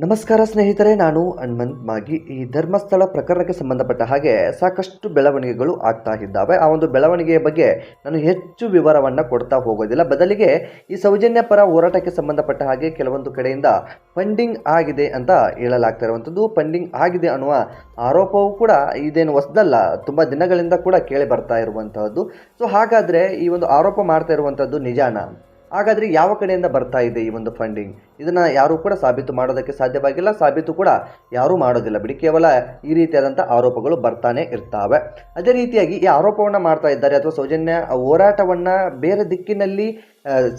ನಮಸ್ಕಾರ ಸ್ನೇಹಿತರೆ, ನಾನು ಹನುಮಂತ್ ಮಾಗಿ. ಈ ಧರ್ಮಸ್ಥಳ ಪ್ರಕರಣಕ್ಕೆ ಸಂಬಂಧಪಟ್ಟ ಹಾಗೆ ಸಾಕಷ್ಟು ಬೆಳವಣಿಗೆಗಳು ಆಗ್ತಾ ಇದ್ದಾವೆ. ಆ ಒಂದು ಬೆಳವಣಿಗೆಯ ಬಗ್ಗೆ ನಾನು ಹೆಚ್ಚು ವಿವರವನ್ನು ಕೊಡ್ತಾ ಹೋಗೋದಿಲ್ಲ. ಬದಲಿಗೆ ಈ ಸೌಜನ್ಯ ಪರ ಹೋರಾಟಕ್ಕೆ ಸಂಬಂಧಪಟ್ಟ ಹಾಗೆ ಕೆಲವೊಂದು ಕಡೆಯಿಂದ ಫಂಡಿಂಗ್ ಆಗಿದೆ ಅಂತ ಹೇಳಲಾಗ್ತಾ ಇರುವಂಥದ್ದು. ಫಂಡಿಂಗ್ ಆಗಿದೆ ಅನ್ನುವ ಆರೋಪವೂ ಕೂಡ ಇದೇನು ಹೊಸದಲ್ಲ, ತುಂಬ ದಿನಗಳಿಂದ ಕೂಡ ಕೇಳಿ ಬರ್ತಾ ಇರುವಂತಹದ್ದು. ಸೊ ಹಾಗಾದರೆ ಈ ಒಂದು ಆರೋಪ ಮಾಡ್ತಾ ಇರುವಂಥದ್ದು ನಿಜಾನ? ಹಾಗಾದರೆ ಯಾವ ಕಡೆಯಿಂದ ಬರ್ತಾ ಇದೆ ಈ ಒಂದು ಫಂಡಿಂಗ್? ಇದನ್ನು ಯಾರೂ ಕೂಡ ಸಾಬೀತು ಮಾಡೋದಕ್ಕೆ ಸಾಧ್ಯವಾಗಿಲ್ಲ, ಸಾಬೀತು ಕೂಡ ಯಾರೂ ಮಾಡೋದಿಲ್ಲ ಬಿಡಿ. ಕೇವಲ ಈ ರೀತಿಯಾದಂಥ ಆರೋಪಗಳು ಬರ್ತಾನೆ ಇರ್ತವೆ. ಅದೇ ರೀತಿಯಾಗಿ ಈ ಆರೋಪವನ್ನು ಮಾಡ್ತಾ ಇದ್ದಾರೆ ಅಥವಾ ಸೌಜನ್ಯ ಹೋರಾಟವನ್ನು ಬೇರೆ ದಿಕ್ಕಿನಲ್ಲಿ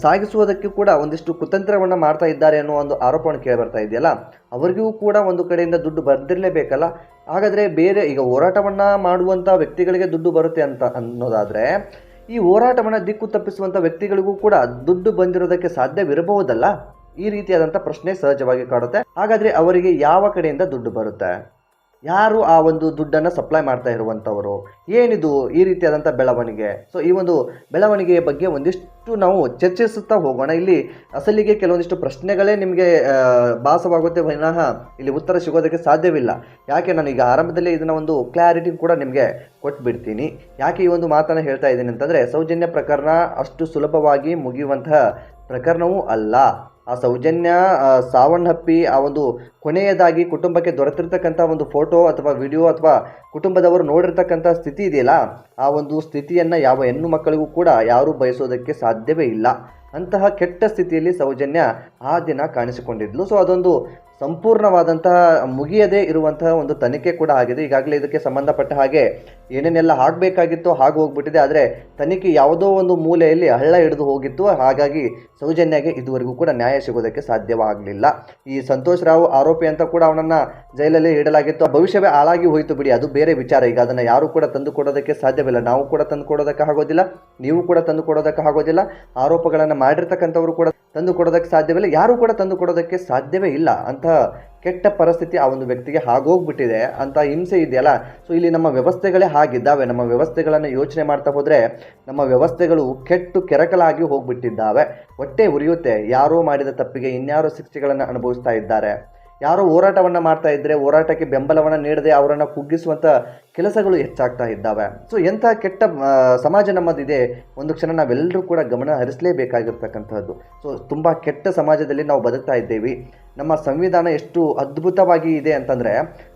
ಸಾಗಿಸುವುದಕ್ಕೆ ಕೂಡ ಒಂದಿಷ್ಟು ಕುತಂತ್ರವನ್ನು ಮಾಡ್ತಾ ಇದ್ದಾರೆ ಅನ್ನೋ ಒಂದು ಆರೋಪವನ್ನು ಕೇಳಿ ಬರ್ತಾ ಇದೆಯಲ್ಲ, ಅವರಿಗೂ ಕೂಡ ಒಂದು ಕಡೆಯಿಂದ ದುಡ್ಡು ಬಂದಿರಲೇಬೇಕಲ್ಲ. ಹಾಗಾದರೆ ಬೇರೆ ಈಗ ಹೋರಾಟವನ್ನು ಮಾಡುವಂಥ ವ್ಯಕ್ತಿಗಳಿಗೆ ದುಡ್ಡು ಬರುತ್ತೆ ಅಂತ ಅನ್ನೋದಾದರೆ, ಈ ಹೋರಾಟವನ್ನು ದಿಕ್ಕು ತಪ್ಪಿಸುವಂಥ ವ್ಯಕ್ತಿಗಳಿಗೂ ಕೂಡ ದುಡ್ಡು ಬಂದಿರೋದಕ್ಕೆ ಸಾಧ್ಯವಿರಬಹುದಲ್ಲ? ಈ ರೀತಿಯಾದಂಥ ಪ್ರಶ್ನೆ ಸಹಜವಾಗಿ ಕಾಡುತ್ತೆ. ಹಾಗಾದರೆ ಅವರಿಗೆ ಯಾವ ಕಡೆಯಿಂದ ದುಡ್ಡು ಬರುತ್ತೆ? ಯಾರು ಆ ಒಂದು ದುಡ್ಡನ್ನು ಸಪ್ಲೈ ಮಾಡ್ತಾ ಇರುವಂಥವರು? ಏನಿದು ಈ ರೀತಿಯಾದಂಥ ಬೆಳವಣಿಗೆ? ಸೊ ಈ ಒಂದು ಬೆಳವಣಿಗೆಯ ಬಗ್ಗೆ ಒಂದಿಷ್ಟು ನಾವು ಚರ್ಚಿಸುತ್ತಾ ಹೋಗೋಣ. ಇಲ್ಲಿ ಅಸಲಿಗೆ ಕೆಲವೊಂದಿಷ್ಟು ಪ್ರಶ್ನೆಗಳೇ ನಿಮಗೆ ಭಾಸವಾಗುತ್ತೆ ವಿನಃ ಇಲ್ಲಿ ಉತ್ತರ ಸಿಗೋದಕ್ಕೆ ಸಾಧ್ಯವಿಲ್ಲ. ಯಾಕೆ ನಾನು ಈಗ ಆರಂಭದಲ್ಲೇ ಇದನ್ನು ಒಂದು ಕ್ಲಾರಿಟಿ ಕೂಡ ನಿಮಗೆ ಕೊಟ್ಬಿಡ್ತೀನಿ. ಯಾಕೆ ಈ ಒಂದು ಮಾತನ್ನು ಹೇಳ್ತಾ ಇದ್ದೀನಿ ಅಂತಂದರೆ, ಸೌಜನ್ಯ ಪ್ರಕರಣ ಅಷ್ಟು ಸುಲಭವಾಗಿ ಮುಗಿಯುವಂತಹ ಪ್ರಕರಣವೂ ಅಲ್ಲ. ಆ ಸೌಜನ್ಯ ಸಾವನ್ನಪ್ಪಿ ಆ ಒಂದು ಕೊನೆಯದಾಗಿ ಕುಟುಂಬಕ್ಕೆ ದೊರೆತಿರ್ತಕ್ಕಂಥ ಒಂದು ಫೋಟೋ ಅಥವಾ ವಿಡಿಯೋ ಅಥವಾ ಕುಟುಂಬದವರು ನೋಡಿರ್ತಕ್ಕಂಥ ಸ್ಥಿತಿ ಇದೆಯಲ್ಲ, ಆ ಒಂದು ಸ್ಥಿತಿಯನ್ನು ಯಾವ ಹೆಣ್ಣು ಮಕ್ಕಳಿಗೂ ಕೂಡ ಯಾರೂ ಬಯಸೋದಕ್ಕೆ ಸಾಧ್ಯವೇ ಇಲ್ಲ. ಅಂತಹ ಕೆಟ್ಟ ಸ್ಥಿತಿಯಲ್ಲಿ ಸೌಜನ್ಯ ಆ ದಿನ ಕಾಣಿಸಿಕೊಂಡಿದ್ಲು. ಸೊ ಅದೊಂದು ಸಂಪೂರ್ಣವಾದಂತಹ ಮುಗಿಯದೇ ಇರುವಂತಹ ಒಂದು ತನಿಖೆ ಕೂಡ ಆಗಿದೆ. ಈಗಾಗಲೇ ಇದಕ್ಕೆ ಸಂಬಂಧಪಟ್ಟ ಹಾಗೆ ಏನೇನೆಲ್ಲ ಆಗಬೇಕಾಗಿತ್ತೋ ಹಾಗೆ ಹೋಗ್ಬಿಟ್ಟಿದೆ. ಆದರೆ ತನಿಖೆ ಯಾವುದೋ ಒಂದು ಮೂಲೆಯಲ್ಲಿ ಹಳ್ಳ ಹಿಡಿದು ಹೋಗಿತ್ತು. ಹಾಗಾಗಿ ಸೌಜನ್ಯಗೆ ಇದುವರೆಗೂ ಕೂಡ ನ್ಯಾಯ ಸಿಗೋದಕ್ಕೆ ಸಾಧ್ಯವಾಗಲಿಲ್ಲ. ಈ ಸಂತೋಷ್ ರಾವ್ ಆರೋಪಿ ಅಂತ ಕೂಡ ಅವನನ್ನು ಜೈಲಲ್ಲಿ ಇಡಲಾಗಿತ್ತು. ಭವಿಷ್ಯವೇ ಹಾಳಾಗಿ ಹೋಯಿತು ಬಿಡಿ, ಅದು ಬೇರೆ ವಿಚಾರ. ಈಗ ಅದನ್ನು ಯಾರು ಕೂಡ ತಂದು ಕೊಡೋದಕ್ಕೆ ಸಾಧ್ಯವಿಲ್ಲ. ನಾವು ಕೂಡ ತಂದು ಕೊಡೋದಕ್ಕೆ ಆಗೋದಿಲ್ಲ, ನೀವು ಕೂಡ ತಂದು ಕೊಡೋದಕ್ಕೆ ಆಗೋದಿಲ್ಲ. ಆರೋಪಗಳನ್ನು ಮಾಡಿರ್ತಕ್ಕಂಥವರು ಕೂಡ ತಂದು ಕೊಡೋದಕ್ಕೆ ಸಾಧ್ಯವಿಲ್ಲ, ಯಾರೂ ಕೂಡ ತಂದು ಕೊಡೋದಕ್ಕೆ ಸಾಧ್ಯವೇ ಇಲ್ಲ. ಅಂತಹ ಕೆಟ್ಟ ಪರಿಸ್ಥಿತಿ ಆ ಒಂದು ವ್ಯಕ್ತಿಗೆ ಆಗೋಗ್ಬಿಟ್ಟಿದೆ. ಅಂತ ಹಿಂಸೆ ಇದೆಯಲ್ಲ. ಸೊ ಇಲ್ಲಿ ನಮ್ಮ ವ್ಯವಸ್ಥೆಗಳೇ ಹಾಗಿದ್ದಾವೆ. ನಮ್ಮ ವ್ಯವಸ್ಥೆಗಳನ್ನು ಯೋಚನೆ ಮಾಡ್ತಾ ಹೋದರೆ ನಮ್ಮ ವ್ಯವಸ್ಥೆಗಳು ಕೆಟ್ಟು ಕೆರಕಲಾಗಿ ಹೋಗ್ಬಿಟ್ಟಿದ್ದಾವೆ. ಹೊಟ್ಟೆ ಉರಿಯುತ್ತೆ. ಯಾರೋ ಮಾಡಿದ ತಪ್ಪಿಗೆ ಇನ್ಯಾರೋ ಶಿಕ್ಷೆಗಳನ್ನು ಅನುಭವಿಸ್ತಾ ಇದ್ದಾರೆ. ಯಾರೋ ಹೋರಾಟವನ್ನು ಮಾಡ್ತಾ ಇದ್ದರೆ ಹೋರಾಟಕ್ಕೆ ಬೆಂಬಲವನ್ನು ನೀಡದೆ ಅವರನ್ನು ಕುಗ್ಗಿಸುವಂಥ ಕೆಲಸಗಳು ಹೆಚ್ಚಾಗ್ತಾ ಇದ್ದಾವೆ. ಸೊ ಎಂಥ ಕೆಟ್ಟ ಸಮಾಜ ನಮ್ಮದಿದೆ, ಒಂದು ಕ್ಷಣ ನಾವೆಲ್ಲರೂ ಕೂಡ ಗಮನ ಹರಿಸಲೇಬೇಕಾಗಿರ್ತಕ್ಕಂಥದ್ದು. ಸೊ ತುಂಬ ಕೆಟ್ಟ ಸಮಾಜದಲ್ಲಿ ನಾವು ಬದುಕ್ತಾ ಇದ್ದೇವೆ. ನಮ್ಮ ಸಂವಿಧಾನ ಎಷ್ಟು ಅದ್ಭುತವಾಗಿ ಇದೆ ಅಂತಂದರೆ,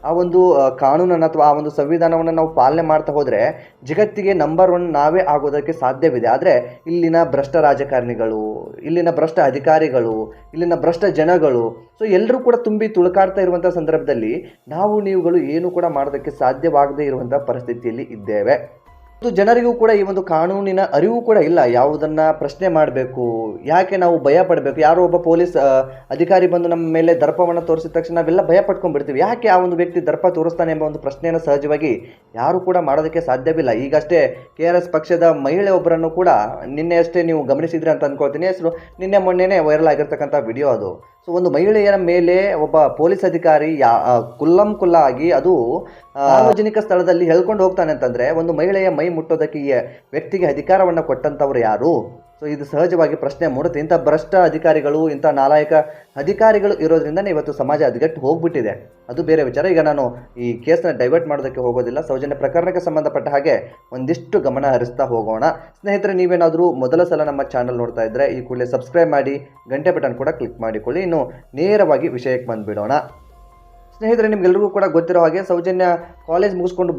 ಆ ಒಂದು ಕಾನೂನನ್ನು ಅಥವಾ ಆ ಒಂದು ಸಂವಿಧಾನವನ್ನು ನಾವು ಪಾಲನೆ ಮಾಡ್ತಾ ಹೋದರೆ ಜಗತ್ತಿಗೆ ನಂಬರ್ 1 ನಾವೇ ಆಗೋದಕ್ಕೆ ಸಾಧ್ಯವಿದೆ. ಆದರೆ ಇಲ್ಲಿನ ಭ್ರಷ್ಟ ರಾಜಕಾರಣಿಗಳು, ಇಲ್ಲಿನ ಭ್ರಷ್ಟ ಅಧಿಕಾರಿಗಳು, ಇಲ್ಲಿನ ಭ್ರಷ್ಟ ಜನಗಳು, ಸೊ ಎಲ್ಲರೂ ಕೂಡ ತುಂಬಿ ತುಳುಕಾಡ್ತಾ ಇರುವಂಥ ಸಂದರ್ಭದಲ್ಲಿ ನಾವು ನೀವುಗಳು ಏನು ಕೂಡ ಮಾಡೋದಕ್ಕೆ ಸಾಧ್ಯವಾಗದೇ ಇರುವಂಥ ಪರಿಸ್ಥಿತಿಯಲ್ಲಿ ಇದ್ದೇವೆ. ಮತ್ತು ಜನರಿಗೂ ಕೂಡ ಈ ಒಂದು ಕಾನೂನಿನ ಅರಿವು ಕೂಡ ಇಲ್ಲ. ಯಾವುದನ್ನು ಪ್ರಶ್ನೆ ಮಾಡಬೇಕು, ಯಾಕೆ ನಾವು ಭಯ ಪಡಬೇಕು? ಯಾರೋ ಒಬ್ಬ ಪೊಲೀಸ್ ಅಧಿಕಾರಿ ಬಂದು ನಮ್ಮ ಮೇಲೆ ದರ್ಪವನ್ನು ತೋರಿಸಿದ ತಕ್ಷಣ ನಾವೆಲ್ಲ ಭಯ ಪಡ್ಕೊಂಡ್ಬಿಡ್ತೀವಿ. ಯಾಕೆ ಆ ಒಂದು ವ್ಯಕ್ತಿ ದರ್ಪ ತೋರಿಸ್ತಾನೆ ಎಂಬ ಒಂದು ಪ್ರಶ್ನೆಯನ್ನು ಸಹಜವಾಗಿ ಯಾರು ಕೂಡ ಮಾಡೋದಕ್ಕೆ ಸಾಧ್ಯವಿಲ್ಲ. ಈಗಷ್ಟೇ KRS ಪಕ್ಷದ ಮಹಿಳೆ ಒಬ್ಬರನ್ನು ಕೂಡ ನಿನ್ನೆ ಅಷ್ಟೇ ನೀವು ಗಮನಿಸಿದ್ರಿ ಅಂತ ಅಂದ್ಕೊಳ್ತೀನಿ. ಹೆಸರು ನಿನ್ನೆ ಮೊನ್ನೆನೇ ವೈರಲ್ ಆಗಿರ್ತಕ್ಕಂಥ ವಿಡಿಯೋ ಅದು. ಸೊ ಒಂದು ಮಹಿಳೆಯ ಮೇಲೆ ಒಬ್ಬ ಪೊಲೀಸ್ ಅಧಿಕಾರಿ ಕುಲ್ಲಂ ಆಗಿ ಅದು ಸಾರ್ವಜನಿಕ ಸ್ಥಳದಲ್ಲಿ ಹೇಳ್ಕೊಂಡು ಹೋಗ್ತಾನೆ ಅಂತಂದರೆ, ಒಂದು ಮಹಿಳೆಯ ಮೈ ಮುಟ್ಟೋದಕ್ಕೆ ಈ ವ್ಯಕ್ತಿಗೆ ಅಧಿಕಾರವನ್ನು ಕೊಟ್ಟಂಥವ್ರು ಯಾರು? ಸೊ ಇದು ಸಹಜವಾಗಿ ಪ್ರಶ್ನೆ ಮೂಡುತ್ತೆ. ಇಂಥ ಭ್ರಷ್ಟ ಅಧಿಕಾರಿಗಳು, ಇಂಥ ನಾಲಾಯಕ ಅಧಿಕಾರಿಗಳು ಇರೋದ್ರಿಂದನೇ ಇವತ್ತು ಸಮಾಜ ಹದಗೆಟ್ಟು ಹೋಗ್ಬಿಟ್ಟಿದೆ. ಅದು ಬೇರೆ ವಿಚಾರ. ಈಗ ನಾನು ಈ ಕೇಸ್ನ ಡೈವರ್ಟ್ ಮಾಡೋದಕ್ಕೆ ಹೋಗೋದಿಲ್ಲ. ಸೌಜನ್ಯ ಪ್ರಕರಣಕ್ಕೆ ಸಂಬಂಧಪಟ್ಟ ಹಾಗೆ ಒಂದಿಷ್ಟು ಗಮನ ಹರಿಸ್ತಾ ಹೋಗೋಣ. ಸ್ನೇಹಿತರೆ, ನೀವೇನಾದರೂ ಮೊದಲ ಸಲ ನಮ್ಮ ಚಾನಲ್ ನೋಡ್ತಾ ಇದ್ದರೆ ಈ ಕೂಡಲೇ ಸಬ್ಸ್ಕ್ರೈಬ್ ಮಾಡಿ, ಗಂಟೆ ಬಟನ್ ಕೂಡ ಕ್ಲಿಕ್ ಮಾಡಿಕೊಳ್ಳಿ. ಇನ್ನು ನೇರವಾಗಿ ವಿಷಯಕ್ಕೆ ಬಂದುಬಿಡೋಣ. ಸ್ನೇಹಿತರೆ, ನಿಮ್ಗೆಲ್ರಿಗೂ ಕೂಡ ಗೊತ್ತಿರೋ ಹಾಗೆ ಸೌಜನ್ಯ ಕಾಲೇಜ್ ಮುಗಿಸ್ಕೊಂಡು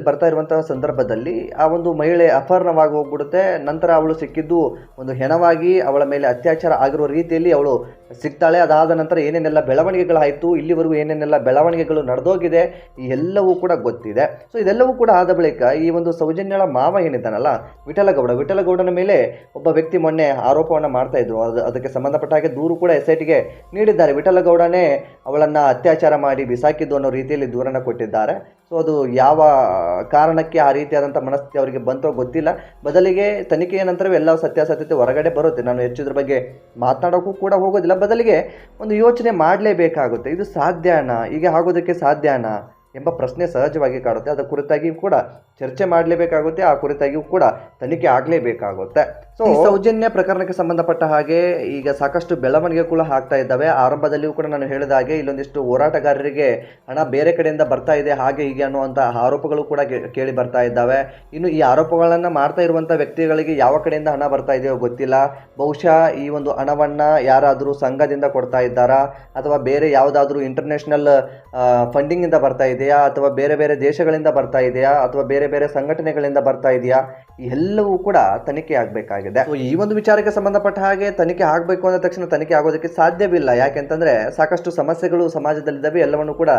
ಬರ್ತಾ ಇರುವಂತಹ ಸಂದರ್ಭದಲ್ಲಿ ಆ ಒಂದು ಮಹಿಳೆ ಅಪಹರಣವಾಗಿ ಹೋಗ್ಬಿಡುತ್ತೆ. ನಂತರ ಅವಳು ಸಿಕ್ಕಿದ್ದು ಒಂದು ಹೆಣವಾಗಿ ಅವಳ ಮೇಲೆ ಅತ್ಯಾಚಾರ ಆಗಿರುವ ರೀತಿಯಲ್ಲಿ ಅವಳು ಸಿಗ್ತಾಳೆ. ಅದಾದ ನಂತರ ಏನೇನೆಲ್ಲ ಬೆಳವಣಿಗೆಗಳಾಯಿತು, ಇಲ್ಲಿವರೆಗೂ ಏನೇನೆಲ್ಲ ಬೆಳವಣಿಗೆಗಳು ನಡೆದೋಗಿದೆ, ಈ ಎಲ್ಲವೂ ಕೂಡ ಗೊತ್ತಿದೆ. ಸೊ ಇದೆಲ್ಲವೂ ಕೂಡ ಆದ ಬಳಿಕ ಈ ಒಂದು ಸೌಜನ್ಯಳ ಮಾವ ಏನಿದ್ದಾನಲ್ಲ ವಿಠಲಗೌಡನ ಮೇಲೆ ಒಬ್ಬ ವ್ಯಕ್ತಿ ಮೊನ್ನೆ ಆರೋಪವನ್ನು ಮಾಡ್ತಾ ಇದ್ರು. ಅದಕ್ಕೆ ಸಂಬಂಧಪಟ್ಟ ಹಾಗೆ ದೂರು ಕೂಡ SITಗೆ ನೀಡಿದ್ದಾರೆ. ವಿಠಲಗೌಡನೇ ಅವಳನ್ನು ಅತ್ಯಾಚಾರ ಮಾಡಿ ಬಿಸಾಕಿದ್ದು ಅನ್ನೋ ರೀತಿಯಲ್ಲಿ ದೂರನ್ನು ಕೊಟ್ಟಿದ್ದಾರೆ. ಸೊ ಅದು ಯಾವ ಕಾರಣಕ್ಕೆ ಆ ರೀತಿಯಾದಂಥ ಮನಸ್ಥಿತಿ ಅವರಿಗೆ ಬಂತೋ ಗೊತ್ತಿಲ್ಲ. ಬದಲಿಗೆ ತನಿಖೆಯ ನಂತರವೇ ಎಲ್ಲ ಸತ್ಯಾಸತ್ಯತೆ ಹೊರಗಡೆ ಬರುತ್ತೆ. ನಾನು ಹೆಚ್ಚು ಇದ್ರ ಬಗ್ಗೆ ಮಾತನಾಡೋಕ್ಕೂ ಕೂಡ ಹೋಗೋದಿಲ್ಲ. ಬದಲಿಗೆ ಒಂದು ಯೋಚನೆ ಮಾಡಲೇಬೇಕಾಗುತ್ತೆ. ಇದು ಸಾಧ್ಯನಾ, ಹೀಗೆ ಆಗೋದಕ್ಕೆ ಸಾಧ್ಯನಾ ಎಂಬ ಪ್ರಶ್ನೆ ಸಹಜವಾಗಿ ಕಾಡುತ್ತೆ. ಅದರ ಕುರಿತಾಗಿ ಕೂಡ ಚರ್ಚೆ ಮಾಡಲೇಬೇಕಾಗುತ್ತೆ, ಆ ಕುರಿತಾಗಿಯೂ ಕೂಡ ತನಿಖೆ ಆಗಲೇಬೇಕಾಗುತ್ತೆ. ಸೊ ಈ ಸೌಜನ್ಯ ಪ್ರಕರಣಕ್ಕೆ ಸಂಬಂಧಪಟ್ಟ ಹಾಗೆ ಈಗ ಸಾಕಷ್ಟು ಬೆಳವಣಿಗೆಗಳು ಆಗ್ತಾ ಇದ್ದಾವೆ. ಆರಂಭದಲ್ಲಿಯೂ ಕೂಡ ನಾನು ಹೇಳಿದ ಹಾಗೆ ಇಲ್ಲೊಂದಿಷ್ಟು ಹೋರಾಟಗಾರರಿಗೆ ಹಣ ಬೇರೆ ಕಡೆಯಿಂದ ಬರ್ತಾ ಇದೆ ಹಾಗೆ ಹೀಗೆ ಅನ್ನುವಂಥ ಆರೋಪಗಳು ಕೂಡ ಕೇಳಿ ಬರ್ತಾ ಇದ್ದಾವೆ. ಇನ್ನು ಈ ಆರೋಪಗಳನ್ನು ಮಾಡ್ತಾ ಇರುವಂಥ ವ್ಯಕ್ತಿಗಳಿಗೆ ಯಾವ ಕಡೆಯಿಂದ ಹಣ ಬರ್ತಾ ಇದೆಯೋ ಗೊತ್ತಿಲ್ಲ. ಬಹುಶಃ ಈ ಒಂದು ಹಣವನ್ನ ಯಾರಾದರೂ ಸಂಘದಿಂದ ಕೊಡ್ತಾ ಇದ್ದಾರಾ, ಅಥವಾ ಬೇರೆ ಯಾವುದಾದ್ರೂ ಇಂಟರ್ನ್ಯಾಷನಲ್ ಫಂಡಿಂಗ್ ಇಂದ ಬರ್ತಾ ಇದೆಯಾ, ಅಥವಾ ಬೇರೆ ಬೇರೆ ದೇಶಗಳಿಂದ ಬರ್ತಾ ಇದೆಯಾ, ಅಥವಾ ಬೇರೆ ಬೇರೆ ಸಂಘಟನೆಗಳಿಂದ ಬರ್ತಾ ಇದೆಯಾ, ಎಲ್ಲವೂ ಕೂಡ ತನಿಖೆ ಆಗಬೇಕಾಗಿದೆ. ಈ ಒಂದು ವಿಚಾರಕ್ಕೆ ಸಂಬಂಧಪಟ್ಟ ಹಾಗೆ ತನಿಖೆ ಆಗಬೇಕು ಅಂದ ತಕ್ಷಣ ತನಿಖೆ ಆಗೋದಕ್ಕೆ ಸಾಧ್ಯವಿಲ್ಲ. ಯಾಕೆಂತಂದ್ರೆ ಸಾಕಷ್ಟು ಸಮಸ್ಯೆಗಳು ಸಮಾಜದಲ್ಲಿದ್ದಾವೆ. ಎಲ್ಲವನ್ನು ಕೂಡ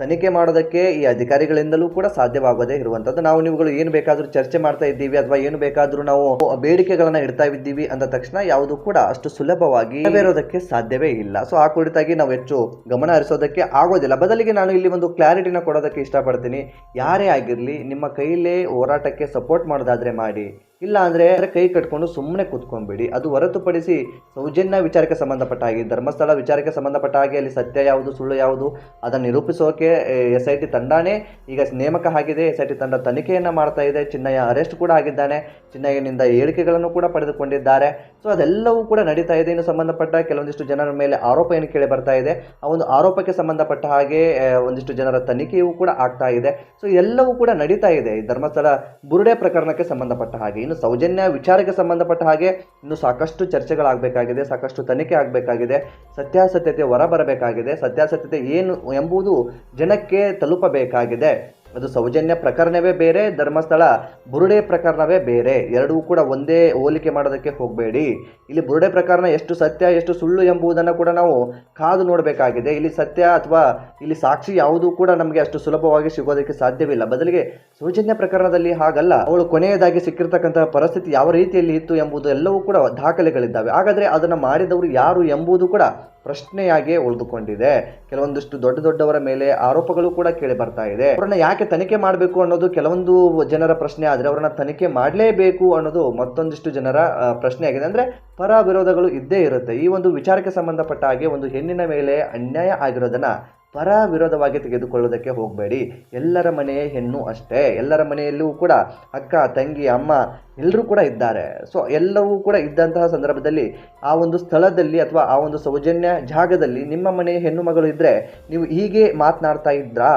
ತನಿಖೆ ಮಾಡೋದಕ್ಕೆ ಈ ಅಧಿಕಾರಿಗಳಿಂದಲೂ ಕೂಡ ಸಾಧ್ಯವಾಗದೇ ಇರುವಂತದ್ದು. ನಾವು ನೀವುಗಳು ಏನು ಬೇಕಾದರೂ ಚರ್ಚೆ ಮಾಡ್ತಾ ಇದ್ದೀವಿ ಅಥವಾ ಏನು ಬೇಕಾದರೂ ನಾವು ಬೇಡಿಕೆಗಳನ್ನ ಇಡ್ತಾ ಇದ್ದೀವಿ ಅಂದ ತಕ್ಷಣ ಯಾವುದು ಕೂಡ ಅಷ್ಟು ಸುಲಭವಾಗಿ ನೆರವೇರೋದಕ್ಕೆ ಸಾಧ್ಯವೇ ಇಲ್ಲ. ಸೊ ಆ ಕುರಿತಾಗಿ ನಾವು ಹೆಚ್ಚು ಗಮನ ಹರಿಸೋದಕ್ಕೆ ಆಗೋದಿಲ್ಲ. ಬದಲಿಗೆ ನಾನು ಇಲ್ಲಿ ಒಂದು ಕ್ಲಾರಿಟಿನ ಕೊಡೋದಕ್ಕೆ ಇಷ್ಟಪಡ್ತೀನಿ. ಯಾರೇ ಆಗಿರಲಿ ನಿಮ್ಮ ಕೈಲೇ ಹೋರಾಟಕ್ಕೆ ಸಪೋರ್ಟ್ ಮಾಡೋದಾದ್ರೆ ಮಾಡಿ, ಇಲ್ಲ ಅಂದ್ರೆ ಕೈ ಕಟ್ಕೊಂಡು ಸುಮ್ಮನೆ ಕೂತ್ಕೊಂಡ್ಬಿಡಿ. ಅದು ಹೊರತುಪಡಿಸಿ ಸೌಜನ್ಯ ವಿಚಾರಕ್ಕೆ ಸಂಬಂಧಪಟ್ಟ ಹಾಗೆ, ಧರ್ಮಸ್ಥಳ ವಿಚಾರಕ್ಕೆ ಸಂಬಂಧಪಟ್ಟ ಹಾಗೆ ಅಲ್ಲಿ ಸತ್ಯ ಯಾವುದು ಸುಳ್ಳು ಯಾವುದು ಅದನ್ನು ನಿರೂಪಿಸೋಕೆ SIT ತಂಡನೇ ಈಗ ನೇಮಕ ಆಗಿದೆ. SIT ತಂಡ ತನಿಖೆಯನ್ನ ಮಾಡ್ತಾ ಇದೆ. ಚಿನ್ನಯ್ಯ ಅರೆಸ್ಟ್ ಕೂಡ ಆಗಿದ್ದಾನೆ. ಚಿನ್ನಯ್ಯನಿಂದ ಹೇಳಿಕೆಗಳನ್ನು ಕೂಡ ಪಡೆದುಕೊಂಡಿದ್ದಾರೆ. ಸೊ ಅದೆಲ್ಲವೂ ಕೂಡ ನಡೀತಾ ಇದೆ. ಇನ್ನು ಸಂಬಂಧಪಟ್ಟ ಕೆಲವೊಂದಿಷ್ಟು ಜನರ ಮೇಲೆ ಆರೋಪ ಏನು ಕೇಳಿ ಬರ್ತಾ ಇದೆ, ಆ ಒಂದು ಆರೋಪಕ್ಕೆ ಸಂಬಂಧಪಟ್ಟ ಹಾಗೆ ಒಂದಿಷ್ಟು ಜನರ ತನಿಖೆಯೂ ಕೂಡ ಆಗ್ತಾ ಇದೆ. ಸೊ ಎಲ್ಲವೂ ಕೂಡ ನಡೀತಾ ಇದೆ ಈ ಧರ್ಮಸ್ಥಳ ಬುರುಡೆ ಪ್ರಕರಣಕ್ಕೆ ಸಂಬಂಧಪಟ್ಟ ಹಾಗೆ. ಇನ್ನು ಸೌಜನ್ಯ ವಿಚಾರಕ್ಕೆ ಸಂಬಂಧಪಟ್ಟ ಹಾಗೆ ಇನ್ನು ಸಾಕಷ್ಟು ಚರ್ಚೆಗಳಾಗಬೇಕಾಗಿದೆ, ಸಾಕಷ್ಟು ತನಿಖೆ ಆಗಬೇಕಾಗಿದೆ, ಸತ್ಯಾಸತ್ಯತೆ ಹೊರಬರಬೇಕಾಗಿದೆ. ಸತ್ಯಾಸತ್ಯತೆ ಏನು ಎಂಬುದು ಜನಕ್ಕೆ ತಲುಪಬೇಕಾಗಿದೆ. ಅದು ಸೌಜನ್ಯ ಪ್ರಕರಣವೇ ಬೇರೆ, ಧರ್ಮಸ್ಥಳ ಬುರುಡೆ ಪ್ರಕರಣವೇ ಬೇರೆ. ಎರಡೂ ಕೂಡ ಒಂದೇ ಹೋಲಿಕೆ ಮಾಡೋದಕ್ಕೆ ಹೋಗಬೇಡಿ. ಇಲ್ಲಿ ಬುರುಡೆ ಪ್ರಕರಣ ಎಷ್ಟು ಸತ್ಯ ಎಷ್ಟು ಸುಳ್ಳು ಎಂಬುದನ್ನು ಕೂಡ ನಾವು ಕಾದು ನೋಡಬೇಕಾಗಿದೆ. ಇಲ್ಲಿ ಸತ್ಯ ಅಥವಾ ಇಲ್ಲಿ ಸಾಕ್ಷಿ ಯಾವುದೂ ಕೂಡ ನಮಗೆ ಅಷ್ಟು ಸುಲಭವಾಗಿ ಸಿಗೋದಕ್ಕೆ ಸಾಧ್ಯವಿಲ್ಲ. ಬದಲಿಗೆ ಸೌಜನ್ಯ ಪ್ರಕರಣದಲ್ಲಿ ಹಾಗಲ್ಲ. ಅವಳು ಕೊನೆಯದಾಗಿ ಸಿಕ್ಕಿರ್ತಕ್ಕಂತಹ ಪರಿಸ್ಥಿತಿ ಯಾವ ರೀತಿಯಲ್ಲಿ ಇತ್ತು ಎಂಬುದು ಎಲ್ಲವೂ ಕೂಡ ದಾಖಲೆಗಳಿದ್ದಾವೆ. ಹಾಗಾದ್ರೆ ಅದನ್ನು ಮಾಡಿದವರು ಯಾರು ಎಂಬುದು ಕೂಡ ಪ್ರಶ್ನೆಯಾಗಿ ಉಳಿದುಕೊಂಡಿದೆ. ಕೆಲವೊಂದಿಷ್ಟು ದೊಡ್ಡವರ ಮೇಲೆ ಆರೋಪಗಳು ಕೂಡ ಕೇಳಿ ಬರ್ತಾ ಇದೆ. ಅವರನ್ನ ಯಾಕೆ ತನಿಖೆ ಮಾಡಬೇಕು ಅನ್ನೋದು ಕೆಲವೊಂದು ಜನರ ಪ್ರಶ್ನೆ ಆದ್ರೆ, ಅವರನ್ನ ತನಿಖೆ ಮಾಡಲೇಬೇಕು ಅನ್ನೋದು ಮತ್ತೊಂದಿಷ್ಟು ಜನರ ಪ್ರಶ್ನೆ ಆಗಿದೆ. ಅಂದ್ರೆ ಪರ ವಿರೋಧಗಳು ಇದ್ದೇ ಇರುತ್ತೆ. ಈ ಒಂದು ವಿಚಾರಕ್ಕೆ ಸಂಬಂಧಪಟ್ಟ ಹಾಗೆ ಒಂದು ಹೆಣ್ಣಿನ ಮೇಲೆ ಅನ್ಯಾಯ ಆಗಿರೋದನ್ನ ಪರ ವಿರೋಧವಾಗಿ ತೆಗೆದುಕೊಳ್ಳೋದಕ್ಕೆ ಹೋಗಬೇಡಿ. ಎಲ್ಲರ ಮನೆಯ ಹೆಣ್ಣು ಅಷ್ಟೇ. ಎಲ್ಲರ ಮನೆಯಲ್ಲೂ ಕೂಡ ಅಕ್ಕ ತಂಗಿ ಅಮ್ಮ ಎಲ್ಲರೂ ಕೂಡ ಇದ್ದಾರೆ. ಸೊ ಎಲ್ಲವೂ ಕೂಡ ಇದ್ದಂತಹ ಸಂದರ್ಭದಲ್ಲಿ ಆ ಒಂದು ಸ್ಥಳದಲ್ಲಿ ಅಥವಾ ಆ ಒಂದು ಸೌಜನ್ಯ ಜಾಗದಲ್ಲಿ ನಿಮ್ಮ ಮನೆಯ ಹೆಣ್ಣು ಮಗಳು ಇದ್ರೆ ನೀವು ಹೀಗೆ ಮಾತನಾಡ್ತಾ ಇದ್ರಾ,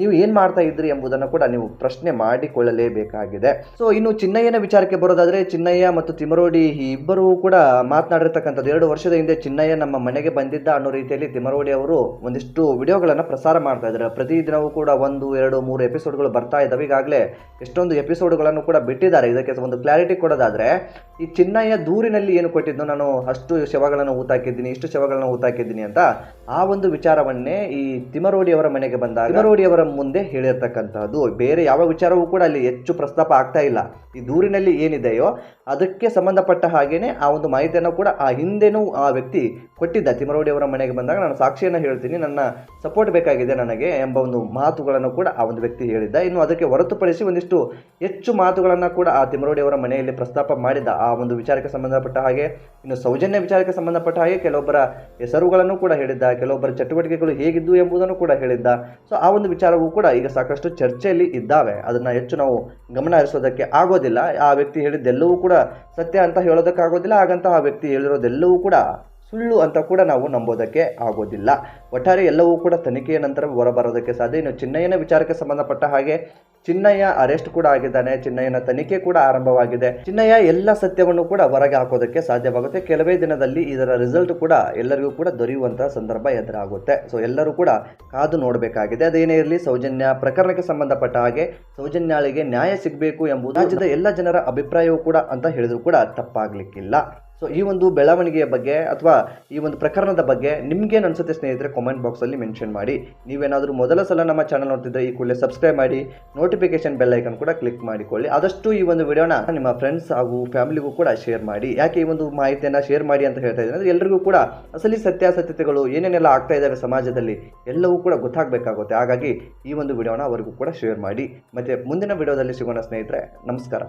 ನೀವು ಏನ್ ಮಾಡ್ತಾ ಇದ್ರಿ ಎಂಬುದನ್ನು ಕೂಡ ನೀವು ಪ್ರಶ್ನೆ ಮಾಡಿಕೊಳ್ಳಲೇಬೇಕಾಗಿದೆ. ಸೊ ಇನ್ನು ಚಿನ್ನಯ್ಯನ ವಿಚಾರಕ್ಕೆ ಬರೋದಾದ್ರೆ, ಚಿನ್ನಯ್ಯ ಮತ್ತು ತಿಮರೋಡಿ ಈ ಇಬ್ಬರು ಕೂಡ ಮಾತನಾಡಿರ್ತಕ್ಕಂಥದ್ದು 2 ವರ್ಷದ ಹಿಂದೆ ಚಿನ್ನಯ್ಯ ನಮ್ಮ ಮನೆಗೆ ಬಂದಿದ್ದ ಅನ್ನೋ ರೀತಿಯಲ್ಲಿ ತಿಮರೋಡಿ ಅವರು ಒಂದಿಷ್ಟು ವಿಡಿಯೋಗಳನ್ನ ಪ್ರಸಾರ ಮಾಡ್ತಾ ಇದ್ದಾರೆ. ಪ್ರತಿದಿನವೂ ಕೂಡ 1, 2, 3 ಎಪಿಸೋಡ್ಗಳು ಬರ್ತಾ ಇದ್ದಾವೆ. ಈಗಾಗಲೇ ಎಷ್ಟೊಂದು ಎಪಿಸೋಡ್ಗಳನ್ನು ಕೂಡ ಬಿಟ್ಟಿದ್ದಾರೆ. ಇದಕ್ಕೆ ಒಂದು ಕ್ಲಾರಿಟಿ ಕೊಡೋದಾದ್ರೆ, ಈ ಚಿನ್ನಯ್ಯ ದೂರಿನಲ್ಲಿ ಏನು ಕೊಟ್ಟಿದ್ದು, ನಾನು ಅಷ್ಟು ಶವಗಳನ್ನು ಹೂತಾಕಿದ್ದೀನಿ, ಇಷ್ಟು ಶವಗಳನ್ನು ಹೂತಾಕಿದ್ದೀನಿ ಅಂತ, ಆ ಒಂದು ವಿಚಾರವನ್ನೇ ಈ ತಿಮರೋಡಿ ಅವರ ಮನೆಗೆ ಬಂದಾಗ ತಿಮರೋಡಿ ಅವರ ಮುಂದೆ ಹೇಳಿರ್ತಕ್ಕಂಥದ್ದು. ಬೇರೆ ಯಾವ ವಿಚಾರವೂ ಕೂಡ ಅಲ್ಲಿ ಹೆಚ್ಚು ಪ್ರಸ್ತಾಪ ಆಗ್ತಾ ಇಲ್ಲ. ಈ ದೂರಿನಲ್ಲಿ ಏನಿದೆಯೋ ಅದಕ್ಕೆ ಸಂಬಂಧಪಟ್ಟ ಹಾಗೇನೆ ಆ ಒಂದು ಮಾಹಿತಿಯನ್ನು ಕೂಡ ಆ ಹಿಂದೆನೂ ಆ ವ್ಯಕ್ತಿ ಕೊಟ್ಟಿದ್ದ. ತಿಮರೋಡಿ ಅವರ ಮನೆಗೆ ಬಂದಾಗ ನಾನು ಸಾಕ್ಷಿಯನ್ನು ಹೇಳ್ತೀನಿ, ನನ್ನ ಸಪೋರ್ಟ್ ಬೇಕಾಗಿದೆ ನನಗೆ ಎಂಬ ಒಂದು ಮಾತುಗಳನ್ನು ಕೂಡ ಆ ಒಂದು ವ್ಯಕ್ತಿ ಹೇಳಿದ್ದ. ಇನ್ನು ಅದಕ್ಕೆ ಹೊರತುಪಡಿಸಿ ಒಂದಿಷ್ಟು ಹೆಚ್ಚು ಮಾತುಗಳನ್ನು ಕೂಡ ಆ ತಿಮರೋಡಿ ಅವರ ಮನೆಯಲ್ಲಿ ಪ್ರಸ್ತಾಪ ಮಾಡಿದ್ದ ಆ ಒಂದು ವಿಚಾರಕ್ಕೆ ಸಂಬಂಧಪಟ್ಟ ಹಾಗೆ. ಇನ್ನು ಸೌಜನ್ಯ ವಿಚಾರಕ್ಕೆ ಸಂಬಂಧಪಟ್ಟ ಹಾಗೆ ಕೆಲವೊಬ್ಬರ ಹೆಸರುಗಳನ್ನು ಕೂಡ ಹೇಳಿದ್ದ, ಕೆಲವೊಬ್ಬರ ಚಟುವಟಿಕೆಗಳು ಹೇಗಿದ್ದು ಎಂಬುದನ್ನು ಕೂಡ ಹೇಳಿದ್ದ. ಸೊ ಆ ಒಂದು ವಿಚಾರವೂ ಕೂಡ ಈಗ ಸಾಕಷ್ಟು ಚರ್ಚೆಯಲ್ಲಿ ಇದ್ದಾವೆ. ಅದನ್ನ ಹೆಚ್ಚು ನಾವು ಗಮನ ಹರಿಸೋದಕ್ಕೆ ಆಗೋದಿಲ್ಲ. ಆ ವ್ಯಕ್ತಿ ಹೇಳಿದ್ದೆಲ್ಲವೂ ಕೂಡ ಸತ್ಯ ಅಂತ ಹೇಳೋದಕ್ಕಾಗೋದಿಲ್ಲ, ಹಾಗಂತ ಆ ವ್ಯಕ್ತಿ ಹೇಳಿರೋದೆಲ್ಲವೂ ಕೂಡ ಸುಳ್ಳು ಅಂತ ಕೂಡ ನಾವು ನಂಬೋದಕ್ಕೆ ಆಗೋದಿಲ್ಲ. ಒಟ್ಟಾರೆ ಎಲ್ಲವೂ ಕೂಡ ತನಿಖೆಯ ನಂತರ ಹೊರಬರೋದಕ್ಕೆ ಸಾಧ್ಯ. ಇನ್ನು ಚಿನ್ನಯ್ಯನ ವಿಚಾರಕ್ಕೆ ಸಂಬಂಧಪಟ್ಟ ಹಾಗೆ ಚಿನ್ನಯ್ಯ ಅರೆಸ್ಟ್ ಕೂಡ ಆಗಿದ್ದಾನೆ. ಚಿನ್ನಯ್ಯನ ತನಿಖೆ ಕೂಡ ಆರಂಭವಾಗಿದೆ. ಚಿನ್ನಯ್ಯ ಎಲ್ಲ ಸತ್ಯವನ್ನು ಕೂಡ ಹೊರಗೆ ಹಾಕೋದಕ್ಕೆ ಸಾಧ್ಯವಾಗುತ್ತೆ. ಕೆಲವೇ ದಿನದಲ್ಲಿ ಇದರ ರಿಸಲ್ಟ್ ಕೂಡ ಎಲ್ಲರಿಗೂ ಕೂಡ ದೊರೆಯುವಂತಹ ಸಂದರ್ಭ ಎದುರಾಗುತ್ತೆ. ಸೊ ಎಲ್ಲರೂ ಕೂಡ ಕಾದು ನೋಡಬೇಕಾಗಿದೆ. ಅದೇನೇ ಇರಲಿ, ಸೌಜನ್ಯ ಪ್ರಕರಣಕ್ಕೆ ಸಂಬಂಧಪಟ್ಟ ಹಾಗೆ ಸೌಜನ್ಯಾಳಿಗೆ ನ್ಯಾಯ ಸಿಗಬೇಕು ಎಂಬುದು ರಾಜ್ಯದ ಎಲ್ಲ ಜನರ ಅಭಿಪ್ರಾಯವೂ ಕೂಡ ಅಂತ ಹೇಳಿದ್ರು ಕೂಡ ತಪ್ಪಾಗ್ಲಿಕ್ಕಿಲ್ಲ. ಸೊ ಈ ಒಂದು ಬೆಳವಣಿಗೆಯ ಬಗ್ಗೆ ಅಥವಾ ಈ ಒಂದು ಪ್ರಕರಣದ ಬಗ್ಗೆ ನಿಮ್ಗೇನು ಅನ್ಸುತ್ತೆ ಸ್ನೇಹಿತರೆ, ಕಾಮೆಂಟ್ ಬಾಕ್ಸಲ್ಲಿ ಮೆನ್ಷನ್ ಮಾಡಿ. ನೀವೇನಾದರೂ ಮೊದಲ ಸಲ ನಮ್ಮ ಚಾನಲ್ ನೋಡ್ತಿದ್ರೆ ಈ ಕೂಡಲೇ ಸಬ್ಸ್ಕ್ರೈಬ್ ಮಾಡಿ, ನೋಟಿಫಿಕೇಶನ್ ಬೆಲ್ ಐಕನ್ ಕೂಡ ಕ್ಲಿಕ್ ಮಾಡಿಕೊಳ್ಳಿ. ಆದಷ್ಟು ಈ ಒಂದು ವಿಡಿಯೋನ ನಿಮ್ಮ ಫ್ರೆಂಡ್ಸ್ ಹಾಗೂ ಫ್ಯಾಮಿಲಿಗೂ ಕೂಡ ಶೇರ್ ಮಾಡಿ. ಯಾಕೆ ಈ ಒಂದು ಮಾಹಿತಿಯನ್ನು ಶೇರ್ ಮಾಡಿ ಅಂತ ಹೇಳ್ತಾ ಇದ್ದೀನಿ ಅಂದರೆ, ಎಲ್ಲರಿಗೂ ಕೂಡ ಅಸಲಿ ಸತ್ಯಾಸತ್ಯತೆಗಳು ಏನೇನೆಲ್ಲ ಆಗ್ತಾ ಇದ್ದಾವೆ ಸಮಾಜದಲ್ಲಿ ಎಲ್ಲವೂ ಕೂಡ ಗೊತ್ತಾಗಬೇಕಾಗುತ್ತೆ. ಹಾಗಾಗಿ ಈ ಒಂದು ವಿಡಿಯೋನ ಅವರಿಗೂ ಕೂಡ ಶೇರ್ ಮಾಡಿ. ಮತ್ತೆ ಮುಂದಿನ ವಿಡಿಯೋದಲ್ಲಿ ಸಿಗೋಣ ಸ್ನೇಹಿತರೆ. ನಮಸ್ಕಾರ.